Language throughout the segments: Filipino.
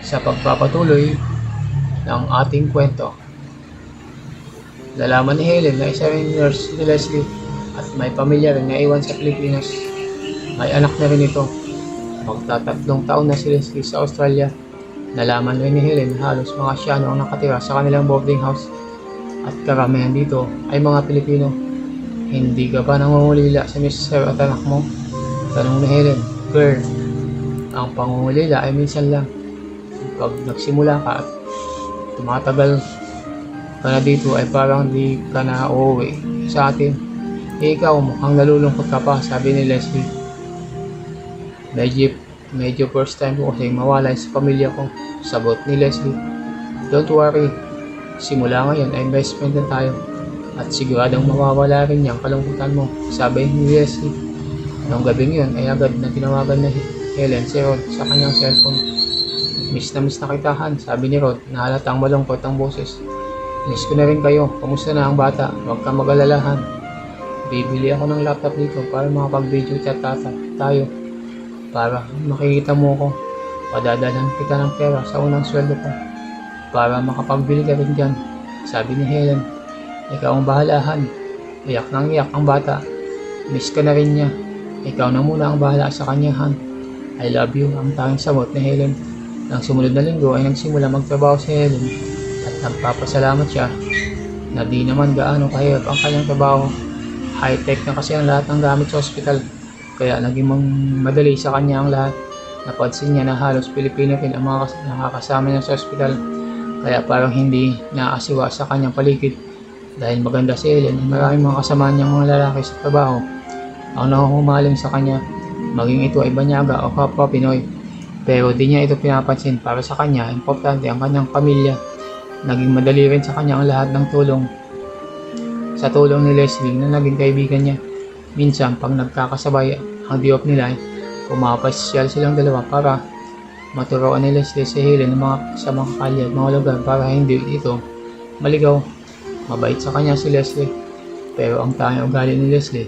Sa pagpapatuloy ng ating kwento, nalaman ni Helen na isa ring nurse si Leslie at may pamilya rin na iwan sa Pilipinas. May anak na rin ito. Magtatatlong taon na si Leslie sa Australia. Nalaman rin ni Helen na halos mga Asyano ang nakatira sa kanilang boarding house at karamihan dito ay mga Pilipino. Hindi ka ba nangungulila sa mister at anak mo? Tanong ni Helen. Girl, ang pangungulila ay minsan lang. Pag nagsimula ka at tumatagal ka na dito ay parang di ka na uuwi sa atin. Ikaw mukhang nalulungkot ka pa, sabi ni Leslie. Medyo first time ko kasi mawala sa pamilya ko, sagot ni Leslie. Don't worry, simula ngayon ay best friend na tayo at siguradong mawawala rin niyang kalungkutan mo, sabi ni Leslie. Noong gabing yun ay agad na tinawagan na Helen si Rod sa kanyang cellphone. Miss na kita, Han, sabi ni Rod na halatang malungkot ang boses. Miss ko na rin kayo, kamusta na ang bata? Huwag kang mag-alala, Han. Bibili ako ng laptop dito para makapag-video chat tayo. Para makikita mo ko, padadalhan kita ng pera sa unang sweldo ko para makapagbili ka rin dyan, sabi ni Helen. Ikaw ang bahalahan. Iyak nang iyak ang bata. Miss ka na rin niya. Ikaw na muna ang bahala sa kanya, Han. I love you, ang tanging sagot ni Helen. Nang sumunod na linggo ay nagsimula magtrabaho si Helen at nagpapasalamat siya na di naman gaano kahirap ang kanyang trabaho. High-tech na kasi ang lahat ng gamit sa ospital. Kaya naging madali sa kanya ang lahat. Napansin niya na halos Pilipino rin ang mga nakakasama niya sa ospital. Kaya parang hindi naasiwa sa kanyang paligid. Dahil maganda si Helen, maraming mga kasama niyang mga lalaki sa trabaho ang nahuhumaling sa kanya. Maging ito ay banyaga o kapwa Pinoy. Pero di niya ito pinapansin. Para sa kanya, importante ang kanyang pamilya. Naging madali rin sa kanya ang lahat ng tulong. Sa tulong ni Leslie na naging kaibigan niya. Minsan, pag nagkakasabay ang di-off nila, pumapasyal silang dalawa para maturuan ni Leslie si Helen sa mga kalye at mga lugar para hindi ito maligaw. Mabait sa kanya si Leslie. Pero ang tanging ugali ni Leslie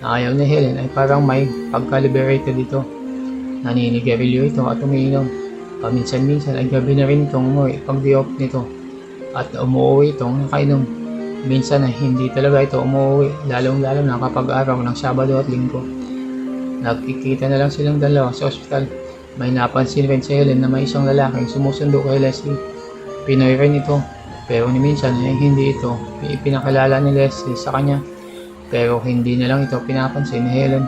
na ayaw ni Helen ay parang may pagka-liberated dito. Naninigarilyo ito at umiinom. Paminsan-minsan ay gabi na rin itong umuwi pag di-off nito at umuwi itong nakainom. Minsan ay hindi talaga ito umuwi, lalong-lalo na kapag araw ng Sabado at Linggo. Nagkikita na lang silang dalawa sa ospital. May napansin rin si Helen na may isang lalaking sumusundo kay Leslie. Pinoy rin ito, pero ni minsan ay hindi ito ipinakilala ni Leslie sa kanya. Pero hindi na lang ito pinapansin ni Helen.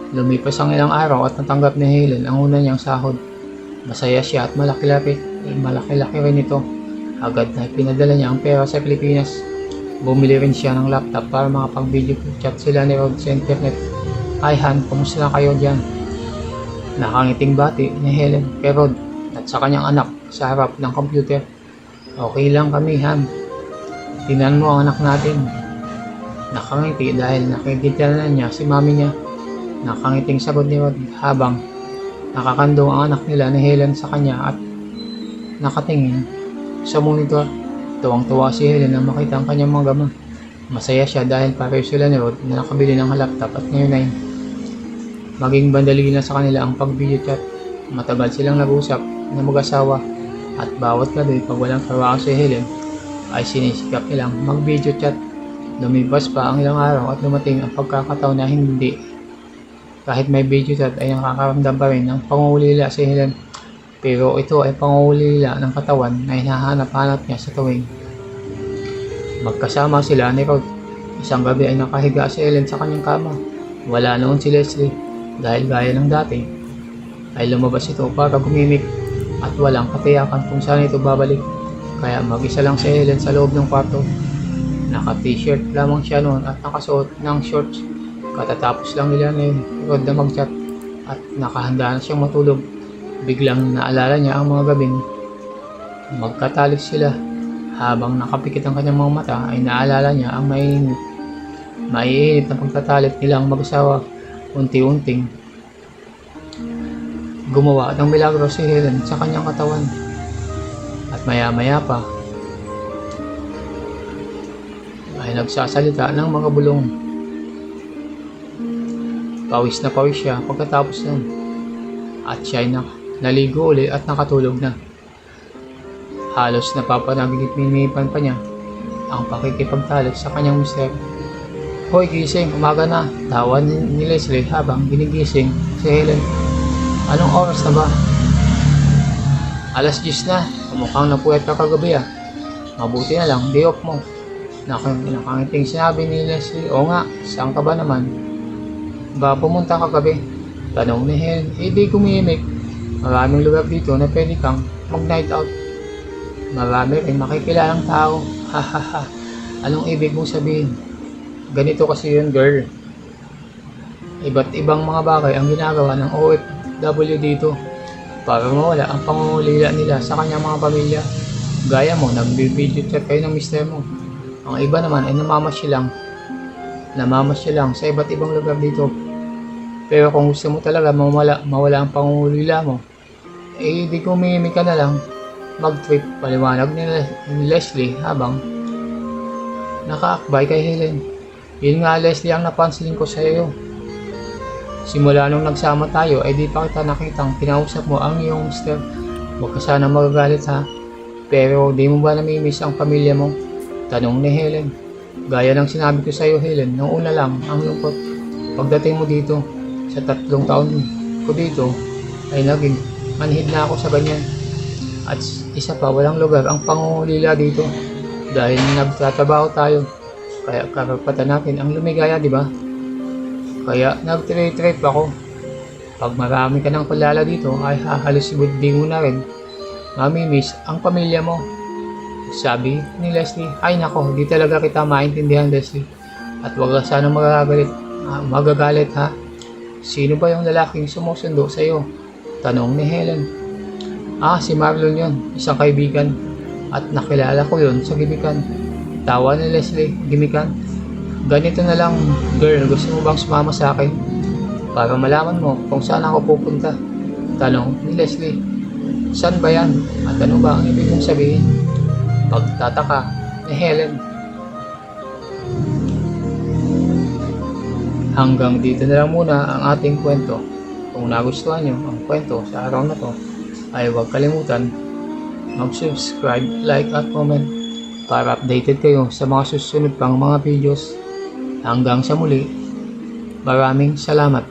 Lumipas ang ilang araw at natanggap ni Helen ang una niyang sahod. Masaya siya at malaki-laki rin ito. Agad na pinadala niya ang pera sa Pilipinas. Bumili rin siya ng laptop para makapag-video chat sila ni Rod sa internet. Hi Han, kumusta na kayo dyan? Nakangiting bati ni Helen kay Rod at sa kanyang anak sa harap ng computer. Okay lang kami, Han. Tingnan mo ang anak natin. Nakangiti dahil nakikita na niya si mami niya. Nakangiting sagot ni Rod habang nakakandong ang anak nila ni Helen sa kanya at nakatingin sa monitor. Tuwang-tuwa si Helen na makita ang kanyang mga gamang. Masaya siya dahil pareho sila ni Rod na nakabili ng laptop at ngayon ay maging bandali na sa kanila ang pag-video chat. Matagal silang nag-usap na mag-asawa at bawat gabi pag walang trabaho si Helen ay sinisikap nilang mag-video chat. Lumipas pa ang ilang araw at dumating ang pagkakataon na hindi. Kahit may video chat ay nakakaramdam pa rin ng pangungulila si Helen. Pero ito ay pangungulila ng katawan na hinahanap-hanap niya sa tuwing magkasama sila ni Rod. Isang gabi ay nakahiga si Helen sa kanyang kama. Wala noon si Leslie dahil gaya ng dati ay lumabas ito para gumimik at walang katiyakan kung saan ito babalik. Kaya mag-isa lang si Helen sa loob ng kwarto. Naka-t-shirt lamang siya noon at nakasuot ng shorts. Katatapos lang nila ni Rod na mag-chat at nakahanda na siyang matulog. Biglang naalala niya ang mga gabing magkatalik sila. Habang nakapikit ang kanyang mga mata ay naalala niya ang maiinit na pagtatalik nilang mag-asawa. Unti-unting gumawa ng milagro si Helen sa kanyang katawan. At maya-maya pa ay nagsasalita ng mga bulong. Pawis na pawis siya pagkatapos nun. At siya ay naligo uli at nakatulog na. Halos napapanaginipan pa niya ang pakikipagtalo sa kanyang mister. Hoy, gising, umaga na, tawa ni Leslie habang ginigising si Helen. Anong oras na ba? Alas 10 na, mukhang napuyat ka kagabi ah. Mabuti na lang, day off mo. Nakangiting sinabi ni Leslie. O nga, saan ka ba naman? Ba pumunta kagabi? Tanong ni Helen. Di kumimik. Maraming lugar dito na pwede kang mag-night out. Marami rin makikilalang tao. Hahaha. Anong ibig mong sabihin? Ganito kasi yun, girl. Iba't ibang mga bagay ang ginagawa ng OFW dito para mawala ang pangungulila nila sa kanyang mga pamilya. Gaya mo, nag-video chat kayo ng mister mo. Ang iba naman ay namamasyal lang sa iba't ibang lugar dito. Pero kung gusto mo talaga mawala ang pangungulila mo, di kumimik ka na lang. Mag-trip, paliwanag ni Leslie habang nakaakbay kay Helen. Yun nga, Leslie, ang napansin ko sa iyo. Simula nung nagsama tayo ay di pa kita nakitang kinausap mo ang iyong mister. Huwag ka sana magagalit ha. Pero di mo ba namimiss ang pamilya mo? Tanong ni Helen. Gaya ng sinabi ko sa iyo, Helen, nung una lang ang lungkot. Pagdating mo dito, sa 3 taon ko dito, ay naging manhid na ako sa ganyan. At isa pa, walang lugar ang pangungulila dito. Dahil nagtatrabaho tayo. Kaya karapatan natin ang lumigaya, di ba? Kaya nag-trip ako. Pag marami ka ng kilala dito, ay hahalos di mo na rin mamimiss ang pamilya mo. Sabi ni Leslie. Ay nako, di talaga kita maintindihan, Leslie. At wag ka sana magagalit ha. Sino ba yung lalaking sumusundo sa iyo? Tanong ni Helen. Si Marlon yun, isang kaibigan. At nakilala ko yun sa gibikan. Tawa ni Leslie. Gimikan? Ganito na lang, girl, gusto mo bang sumama sa akin? Para malaman mo kung saan ako pupunta. Tanong ni Leslie. Saan ba yan? At ano ba ang ibig mong sabihin? Pagtataka ni Helen. Hanggang dito na lang muna ang ating kwento. Kung nagustuhan nyo ang kwento sa araw na to, ay huwag kalimutan mag-subscribe, like at comment para updated kayo sa mga susunod pang mga videos. Hanggang sa muli, maraming salamat.